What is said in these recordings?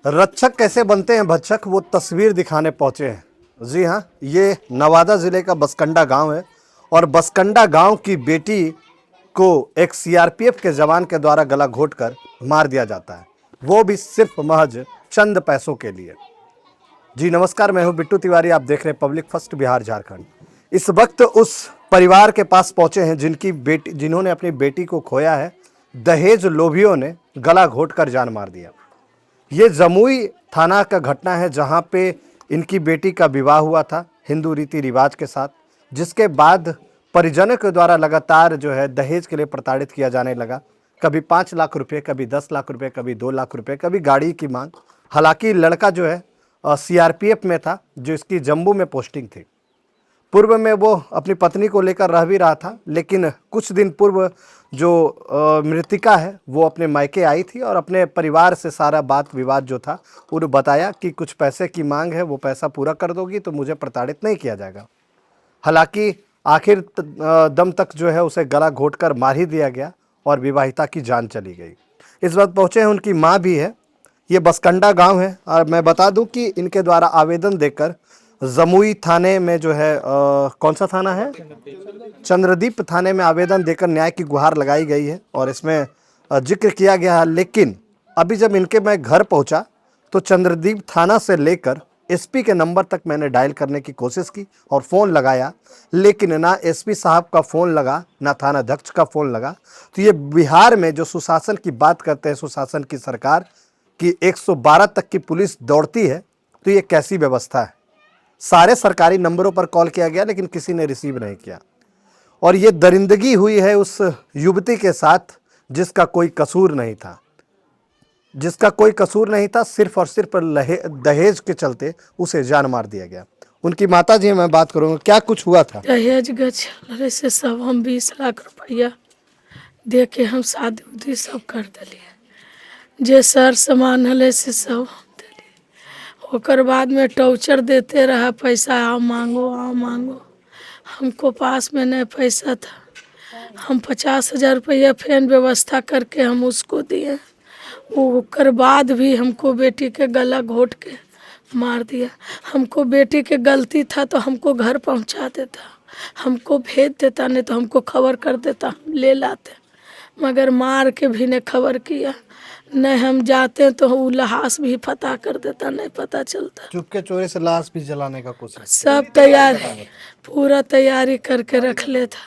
रक्षक कैसे बनते हैं भक्षक, वो तस्वीर दिखाने पहुंचे हैं। जी हाँ, ये नवादा ज़िले का बसकंडा गांव है और बसकंडा गांव की बेटी को एक सीआरपीएफ के जवान के द्वारा गला घोंटकर मार दिया जाता है, वो भी सिर्फ महज चंद पैसों के लिए। जी नमस्कार, मैं हूं बिट्टू तिवारी, आप देख रहे हैं पब्लिक फर्स्ट बिहार झारखंड। इस वक्त उस परिवार के पास पहुंचे हैं जिन्होंने अपनी बेटी को खोया है। दहेज लोभियों ने गला घोंटकर जान मार दिया। ये जमुई थाना का घटना है जहां पे इनकी बेटी का विवाह हुआ था हिंदू रीति रिवाज के साथ, जिसके बाद परिजनों के द्वारा लगातार जो है दहेज के लिए प्रताड़ित किया जाने लगा। कभी 5 लाख रुपए, कभी 10 लाख रुपए, कभी 2 लाख रुपए, कभी गाड़ी की मांग। हालांकि लड़का जो है सीआरपीएफ में था, जो इसकी जम्मू में पोस्टिंग थी। पूर्व में वो अपनी पत्नी को लेकर रह भी रहा था, लेकिन कुछ दिन पूर्व जो मृतिका है वो अपने मायके आई थी और अपने परिवार से सारा बात विवाद जो था उन्हें बताया कि कुछ पैसे की मांग है, वो पैसा पूरा कर दोगी तो मुझे प्रताड़ित नहीं किया जाएगा। हालांकि आखिर दम तक जो है उसे गला घोंटकर मार ही दिया गया और विवाहिता की जान चली गई। इस वक्त पहुंचे हैं, उनकी माँ भी है। ये बसकंडा गांव है और मैं बता दूं कि इनके द्वारा आवेदन देकर जमुई थाने में जो है कौन सा थाना है, चंद्रदीप थाने में आवेदन देकर न्याय की गुहार लगाई गई है और इसमें जिक्र किया गया है। लेकिन अभी जब इनके मैं घर पहुंचा तो चंद्रदीप थाना से लेकर एसपी के नंबर तक मैंने डायल करने की कोशिश की और फ़ोन लगाया, लेकिन ना एसपी साहब का फ़ोन लगा, ना थानाध्यक्ष का फ़ोन लगा। तो ये बिहार में जो सुशासन की बात करते हैं, सुशासन की सरकार की 112 तक की पुलिस दौड़ती है, तो ये कैसी व्यवस्था है। सारे सरकारी नंबरों पर कॉल किया गया लेकिन किसी ने रिसीव नहीं किया और ये दरिंदगी हुई है उस युवती के साथ जिसका कोई कसूर नहीं था, सिर्फ और सिर्फ दहेज के चलते उसे जान मार दिया गया। उनकी माता जी मैं बात करूंगा, क्या कुछ हुआ था? दहेज गए से सब हम 20 लाख रुपया दे के हम शादी उदी सब कर दिलिए, जे सर सामान हले से सब हम दिलिए। ओकर बाद में टॉर्चर देते रहा, पैसा आओ मांगो आओ मांगो। हमको पास में नहीं पैसा था, हम 50,000 रुपया फिर व्यवस्था करके हम उसको दिए। ओकर बाद भी हमको बेटी के गला घोंट के मार दिया। हमको बेटी के गलती था तो हमको घर पहुंचा देता, हमको भेज देता, नहीं तो हमको खबर कर देता, हम ले लाते। मगर मार के भी नहीं खबर किया, नहीं हम जाते तो वो लाश भी पता कर देता, नहीं पता चलता। चुपके चोरी से लाश भी जलाने का कोशिश, सब तैयार, पूरा तैयारी करके रख लेता।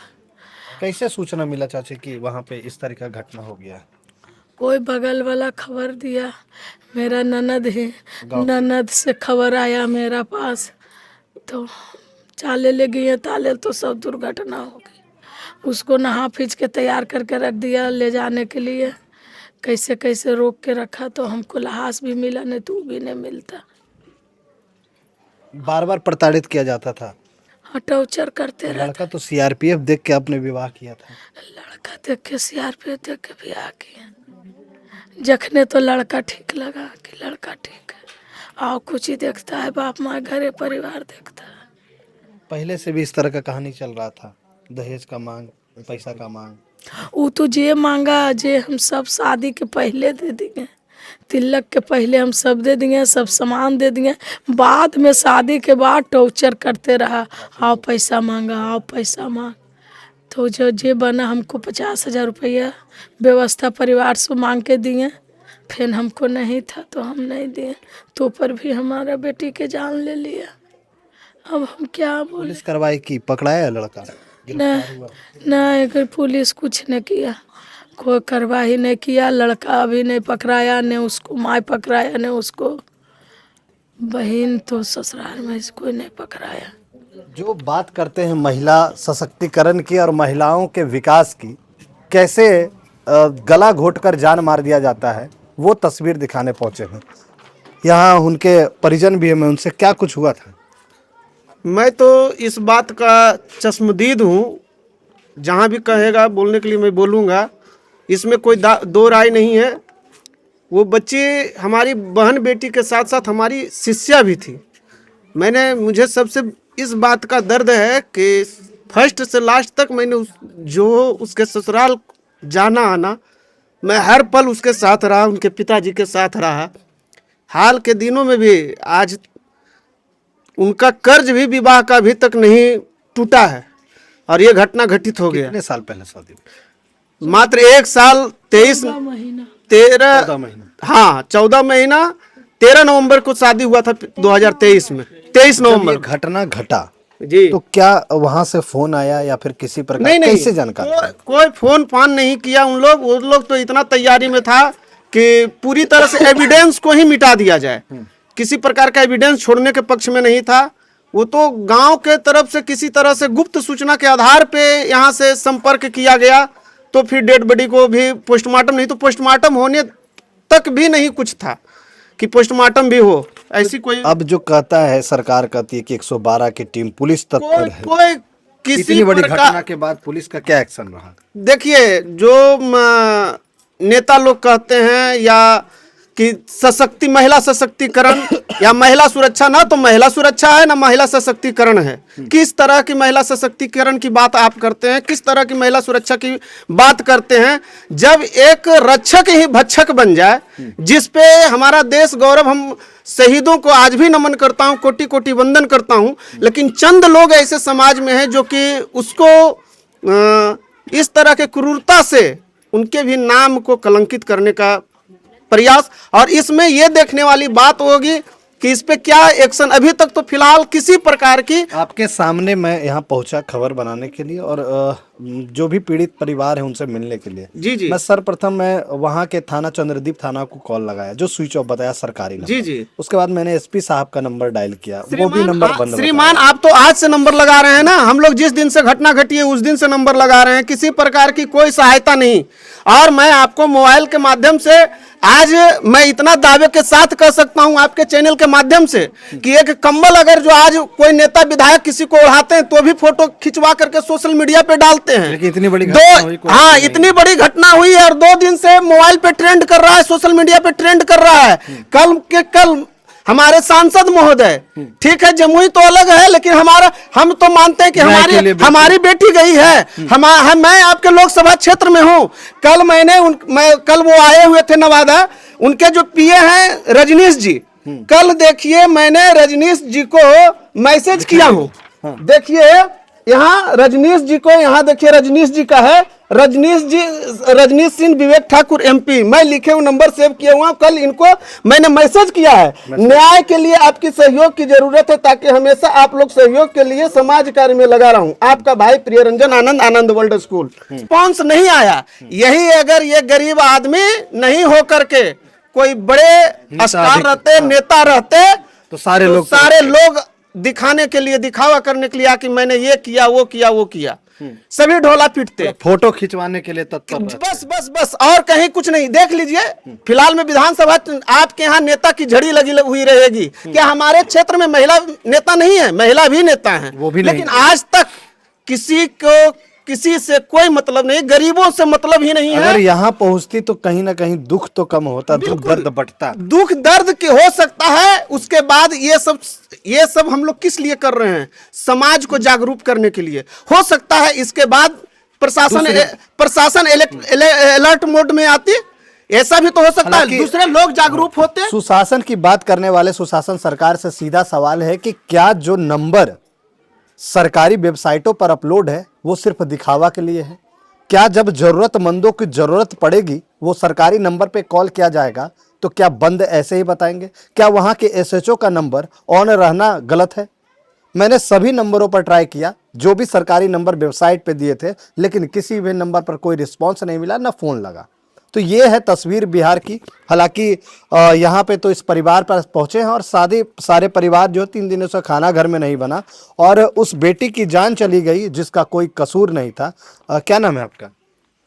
कैसे सूचना मिला चाची कि वहाँ पे इस तरह का घटना हो गया? कोई बगल वाला खबर दिया, मेरा ननद है, ननद से खबर आया मेरा पास, तो चाले ले गए ताले, तो सब दुर्घटना हो गई। उसको नहा फीच के तैयार करके रख दिया ले जाने के लिए, कैसे कैसे रोक के रखा, तो हमको लाश भी मिला, नहीं तो भी नहीं मिलता। बार बार प्रताड़ित किया जाता था। हाँ, टॉर्चर करते रहता। लड़का तो सीआरपीएफ देख के आपने विवाह किया था। लड़का देख के सीआरपीएफ देख के ब्याह किया, जखने तो लड़का ठीक लगा कि लड़का ठीक है, आओ कुछ ही देखता है, बाप माँ घरे परिवार देखता है। पहले से भी इस तरह का कहानी चल रहा था, दहेज का मांग, पैसा का मांग। वो तो जे मांगा, जे हम सब शादी के पहले दे देंगे, तिलक के पहले हम सब दे देंगे, सब सामान दे देंगे। बाद में शादी के बाद टॉर्चर करते रहा, आओ पैसा मांगा, आओ पैसा मांग। तो जो जे बना हमको 50,000 रुपया व्यवस्था परिवार से मांग के दिए, फिर हमको नहीं था तो हम नहीं दिए, तो पर भी हमारा बेटी के जान ले लिया। अब हम क्या बोले। पुलिस कार्रवाई की, पकड़ाया लड़का? नहीं, अगर पुलिस कुछ नहीं किया, कोई कार्रवाई नहीं किया। लड़का अभी नहीं पकड़ाया, न उसको माँ पकड़ाया, न उसको बहन, तो ससुराल में कोई नहीं पकड़ाया। जो बात करते हैं महिला सशक्तिकरण की और महिलाओं के विकास की, कैसे गला घोंटकर जान मार दिया जाता है, वो तस्वीर दिखाने पहुंचे हैं। यहाँ उनके परिजन भी हैं, मैं उनसे, क्या कुछ हुआ था? मैं तो इस बात का चश्मदीद हूँ, जहाँ भी कहेगा बोलने के लिए मैं बोलूँगा, इसमें कोई दो राय नहीं है। वो बच्ची हमारी बहन बेटी के साथ साथ हमारी शिष्या भी थी। मुझे सबसे इस बात का दर्द है कि फर्स्ट से लास्ट तक मैंने उसके ससुराल जाना आना, मैं हर पल उसके साथ रहा, उनके पिताजी के साथ रहा। हाल के दिनों में भी आज उनका कर्ज भी विवाह का अभी तक नहीं टूटा है और ये घटना घटित हो गया। कितने साल पहले शादी हुई? मात्र 1 साल 23 महीना 13 14 महीना। हाँ 14 महीना 13 नवंबर को शादी हुआ था 2023 में, 23 जब ये नवंबर घटना घटा जी। तो क्या वहां से फोन आया या फिर किसी प्रकार नहीं नहीं, कैसे जानकारी पाई? कोई फोन फान नहीं किया उन लोग तो इतना तैयारी में था कि पूरी तरह से एविडेंस को ही मिटा दिया जाए, किसी प्रकार का एविडेंस छोड़ने के पक्ष में नहीं था। वो तो गांव के तरफ से किसी तरह से गुप्त सूचना के आधार पे यहाँ से संपर्क किया गया, तो फिर डेड बॉडी को भी पोस्टमार्टम, नहीं तो पोस्टमार्टम होने तक भी नहीं कुछ था कि पोस्टमार्टम भी हो, ऐसी कोई अब जो कहता है सरकार कहती है कि 112 की टीम पुलिस तत्पर है, कोई किसी इतनी बड़ी प्रकार- घटना के बाद पुलिस का क्या एक्शन रहा? देखिए जो नेता लोग कहते हैं या कि महिला सशक्तिकरण या महिला सुरक्षा, ना तो महिला सुरक्षा है ना महिला सशक्तिकरण है। किस तरह की महिला सशक्तिकरण की बात आप करते हैं, किस तरह की महिला सुरक्षा की बात करते हैं? जब एक रक्षक ही भक्षक बन जाए, जिस पे हमारा देश गौरव, हम शहीदों को आज भी नमन करता हूं, कोटि कोटि वंदन करता हूं, लेकिन चंद लोग ऐसे समाज में हैं जो कि उसको इस तरह के क्रूरता से उनके भी नाम को कलंकित करने का प्रयास। और इसमें यह देखने वाली बात होगी कि इस पे क्या एक्शन। अभी तक तो फिलहाल किसी प्रकार की, आपके सामने मैं यहाँ पहुंचा खबर बनाने के लिए और जो भी पीड़ित परिवार है उनसे मिलने के लिए। जी जी मैं सर्वप्रथम मैं वहाँ के थाना चंद्रदीप थाना को कॉल लगाया, जो स्विच ऑफ बताया सरकारी नंबर। जी जी उसके बाद मैंने एसपी साहब का नंबर डायल किया, वो भी नंबर बंद श्रीमान आप तो आज से नंबर लगा रहे हैं ना, हम लोग जिस दिन से घटना घटी है उस दिन से नंबर लगा रहे हैं, किसी प्रकार की कोई सहायता नहीं। और मैं आपको मोबाइल के माध्यम से आज मैं इतना दावे के साथ कह सकता हूं आपके चैनल के माध्यम से कि एक कंबल अगर जो आज कोई नेता विधायक किसी को उड़ाते हैं तो भी फोटो खिंचवा करके सोशल मीडिया पे डालते हैं। लेकिन इतनी बड़ी घटना हुई, कोई हाँ नहीं। इतनी बड़ी घटना हुई है और 2 दिन से मोबाइल पे ट्रेंड कर रहा है, सोशल मीडिया पे ट्रेंड कर रहा है। कल हमारे सांसद महोदय, ठीक है जमुई तो अलग है, लेकिन हम तो मानते हैं कि हमारी बेटी गई है। मैं आपके लोकसभा क्षेत्र में हूं। कल वो आए हुए थे नवादा, उनके जो पीए हैं रजनीश जी, कल देखिए मैंने रजनीश जी को मैसेज किया हूं। देखिए यहाँ रजनीश जी को, यहाँ देखिए रजनीश जी का है, रजनीश सिंह विवेक ठाकुर एमपी, मैं लिखे हुए नंबर सेव किया हुआ। कल इनको मैंने मैसेज किया है, न्याय के लिए आपकी सहयोग की जरूरत है, ताकि हमेशा आप लोग सहयोग के लिए समाज कार्य में लगा रहा हूं। आपका भाई प्रियरंजन आनंद, आनंद वर्ल्ड स्कूल। रिस्पॉन्स नहीं आया। यही अगर ये गरीब आदमी नहीं हो करके कोई बड़े स्टार रहते, नेता रहते, तो सारे लोग दिखाने के लिए, दिखावा करने के लिए कि मैंने ये किया वो किया वो किया, सभी ढोला पीटते, फोटो खिंचवाने के लिए तत्पर। बस और कहीं कुछ नहीं। देख लीजिए फिलहाल में विधानसभा आपके यहाँ नेता की झड़ी लगी हुई रहेगी। क्या हमारे क्षेत्र में महिला नेता नहीं है? महिला भी नेता है, वो भी नहीं। लेकिन आज तक किसी से कोई मतलब नहीं, गरीबों से मतलब ही नहीं है। अगर यहाँ पहुंचती तो कहीं ना कहीं दुख तो कम होता, दुख दर्द बढ़ता। दुख दर्द के हो सकता है। उसके बाद ये सब हम लोग किस लिए कर रहे हैं? समाज को जागरूक करने के लिए। हो सकता है इसके बाद प्रशासन अलर्ट मोड में आती, ऐसा भी तो हो सकता है, दूसरे लोग जागरूक होते। सुशासन की बात करने वाले सुशासन सरकार से सीधा सवाल है कि क्या जो नंबर सरकारी वेबसाइटों पर अपलोड है वो सिर्फ दिखावा के लिए है? क्या जब जरूरतमंदों की जरूरत पड़ेगी वो सरकारी नंबर पे कॉल किया जाएगा तो क्या बंद ऐसे ही बताएंगे? क्या वहां के एसएचओ का नंबर ऑन रहना गलत है? मैंने सभी नंबरों पर ट्राई किया, जो भी सरकारी नंबर वेबसाइट पे दिए थे, लेकिन किसी भी नंबर पर कोई रिस्पॉन्स नहीं मिला, ना फोन लगा। तो ये है तस्वीर बिहार की। हालांकि यहाँ पे तो इस परिवार पर पहुंचे हैं और सारे परिवार जो 3 दिनों से खाना घर में नहीं बना और उस बेटी की जान चली गई जिसका कोई कसूर नहीं था। क्या नाम है आपका?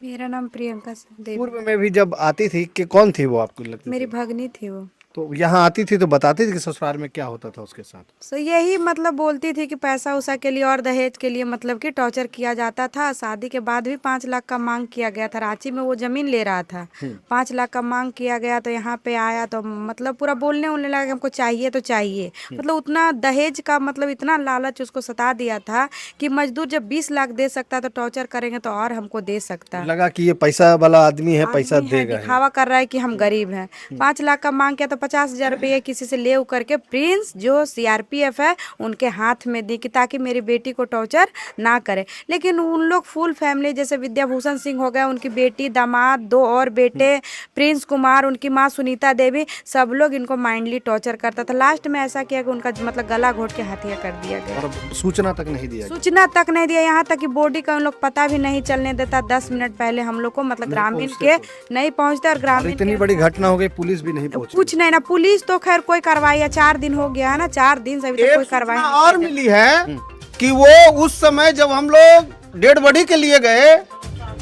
मेरा नाम प्रियंका देवी। पूर्व में भी जब आती थी कि कौन थी वो आपको लगती? मेरी भगनी थी वो। तो यहाँ आती थी तो बताती थी कि ससुराल में क्या होता था उसके साथ? सो यही मतलब बोलती थी कि पैसा उसा के लिए और दहेज के लिए मतलब कि टॉर्चर किया जाता था। शादी के बाद भी 5 लाख का मांग किया गया था। रांची में वो जमीन ले रहा था, 5 लाख का मांग किया गया। तो यहाँ पे आया तो मतलब पूरा बोलने लगा कि हमको चाहिए तो चाहिए। मतलब उतना दहेज का मतलब इतना लालच उसको सता दिया था कि मजदूर जब 20 लाख दे सकता तो टॉर्चर करेंगे तो और हमको दे सकता। लगा कि ये पैसा वाला आदमी है, पैसा देगा। दिखावा कर रहा है कि हम गरीब हैं। 5 लाख का मांग किया तो 50,000 रुपये किसी से ले करके प्रिंस जो सीआरपीएफ है उनके हाथ में दी कि ताकि मेरी बेटी को टॉर्चर ना करे। लेकिन उन लोग फुल फैमिली, जैसे विद्याभूषण सिंह हो गया, उनकी बेटी, दामाद, 2 और बेटे, प्रिंस कुमार, उनकी माँ सुनीता देवी, सब लोग इनको माइंडली टॉर्चर करता था। लास्ट में ऐसा किया कि उनका मतलब गला घोट के हत्या कर दिया गया। और सूचना तक नहीं दिया गया। सूचना तक नहीं दिया, यहाँ तक कि बॉडी का उन लोग पता भी नहीं चलने देता। 10 मिनट पहले हम लोग को मतलब ग्रामीण के नहीं पहुँचते, और और ग्रामीण इतनी बड़ी घटना हो गई, पुलिस भी नहीं पहुंची। कुछ नहीं ना, पुलिस तो खैर कोई कार्रवाई है, 4 दिन हो गया है ना, 4 दिन से अभी तक कोई कार्रवाई सूचना नहीं और की। मिली है कि वो उस समय जब हम लोग डेड बॉडी के लिए गए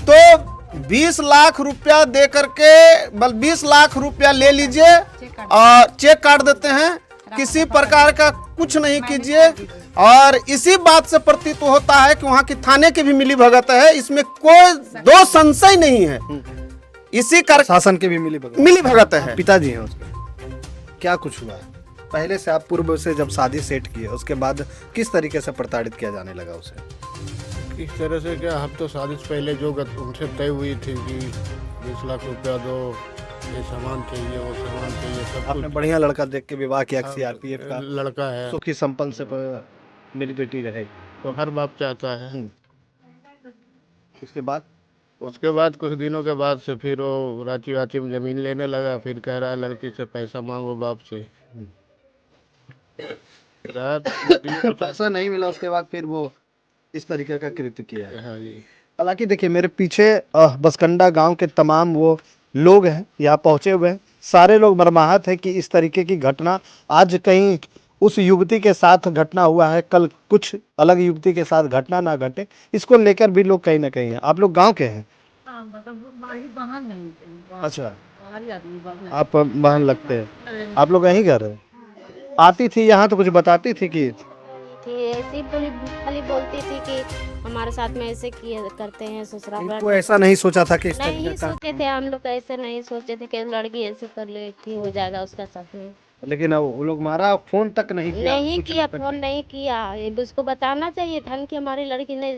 तो 20 लाख रुपया दे करके, बल 20 लाख रुपया ले लीजिए और चेक काट देते हैं, किसी प्रकार का कुछ नहीं कीजिए। और इसी बात से प्रतीत होता है कि वहाँ की थाने की भी मिली भगत है, इसमें कोई 2 संशय नहीं है। इसी कर शासन के भी मिली भगत है। पिताजी हैं उसके। क्या कुछ हुआ है? पहले से आप पूर्व से जब शादी सेट की है उसके बाद किस तरीके से प्रताड़ित किया जाने लगा उसे? इस तरह से क्या, हम तो शादी से पहले जो उनसे तय हुई थी कि 20 लाख रुपया दो, ये सामान चाहिए, वो सामान चाहिए, सब आपने कुछ। बढ़िया लड़का देख के विवाह किया, सीआरपीएफ का लड़का है, सुखी संपन्न से मेरी बेटी रहेगी। तो हर बाप चाहता है। उसके बाद उसके बाद कुछ दिनों के बाद से फिर वो रांची वाची में जमीन लेने लगा, फिर कह रहा है लड़की से पैसा मांगो बाप से। पैसा नहीं मिला, उसके बाद फिर वो इस तरीके का कृत्य किया है। हाँ जी। हालांकि देखिए मेरे पीछे बसकंडा गांव के तमाम वो लोग हैं, यहाँ पहुंचे हुए हैं। सारे लोग मर्माहत है कि इस तरीके की घटना आज कहीं उस युवती के साथ घटना हुआ है, कल कुछ अलग युवती के साथ घटना ना घटे, इसको लेकर भी लोग कहीं ना कहीं हैं। आप लोग गांव के हैं? अच्छा, आप बहन लगते हैं। आप लोग यहीं घर है? आती थी यहाँ तो कुछ बताती थी कि ऐसी खाली बोलती थी कि हमारे साथ में ऐसे किए करते हैं ससुराल वाले। इनको ऐसा नहीं सोचा था कि इस नहीं तरीके का, सोचे थे हम लोग, ऐसे नहीं सोचे थे कि लड़की ऐसे कर लेती हो जाएगा उसका साथ में। लेकिन अब वो लोग मारा, फोन तक नहीं किया। नहीं किया, फोन नहीं किया। ये उसको बताना चाहिए था कि हमारी लड़की ने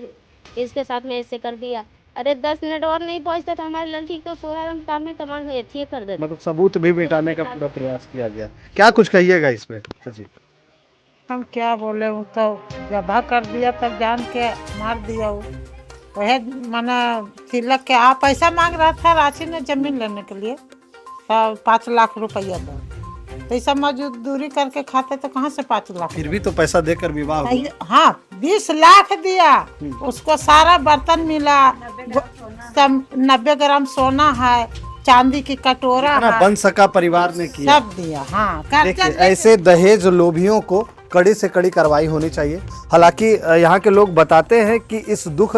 इसके साथ में ऐसे कर दिया। अरे 10 मिनट और नहीं पहुंचता था, हमारी लड़की को 16 काम में तमाम ये कर देते। मतलब सबूत भी मिटाने का पूरा प्रयास किया गया। क्या कुछ कहिएगा इसमें? जी, हम क्या बोले, वो तो जबा कर दिया, तब जान के मार दिया। वो वह माना तिलक के आप पैसा मांग रहा था रांची में जमीन लेने के लिए, 5 लाख रुपया दो। तो ऐसा मजदूरी करके खाते तो कहाँ से 5 लाख? फिर भी तो पैसा देकर विवाह हुआ। हाँ, 20 लाख दिया, उसको सारा बर्तन मिला, 90 ग्राम सोना है, चांदी की कटोरा जितना है, बन सका परिवार ने किया। सब दिया। हाँ, कर्जा देखिए ऐसे दहेज लोभियों को कड़ी से कड़ी कार्रवाई होनी चाहिए। हालांकि यहाँ के लोग बताते हैं कि इस दुख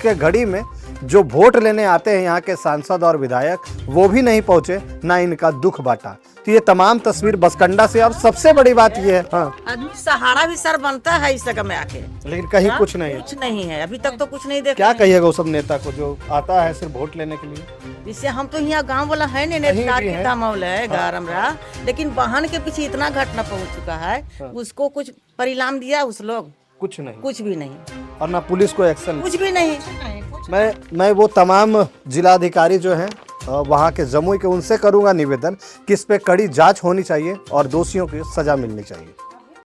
के घड़ी में जो वोट लेने आते हैं यहाँ के सांसद और विधायक, वो भी नहीं पहुंचे, ना इनका दुख बांटा। तो ये तमाम तस्वीर बसकंडा से। अब सबसे बड़ी बात ये है, हाँ, आदमी सहारा भी सर बनता है इस जगह में आके, लेकिन कहीं कुछ नहीं है। कुछ नहीं है अभी तक, तो कुछ नहीं देखा। क्या कहिएगा उस सब नेता को जो आता है सिर्फ वोट लेने के लिए? इससे हम तो यहाँ गांव वाला है नहीं, कहीं नेता भी के है। दामौल है गारमरा, लेकिन बहन के पीछे इतना घटना पहुंच चुका है, उसको कुछ परिणाम दिया उस लोग? कुछ नहीं, कुछ भी नहीं, और ना पुलिस को एक्शन। कुछ भी नहीं। मैं वो तमाम जिलाधिकारी जो हैं वहाँ के जमुई के, उनसे करूँगा निवेदन कि इस पे कड़ी जांच होनी चाहिए और दोषियों की सजा मिलनी चाहिए।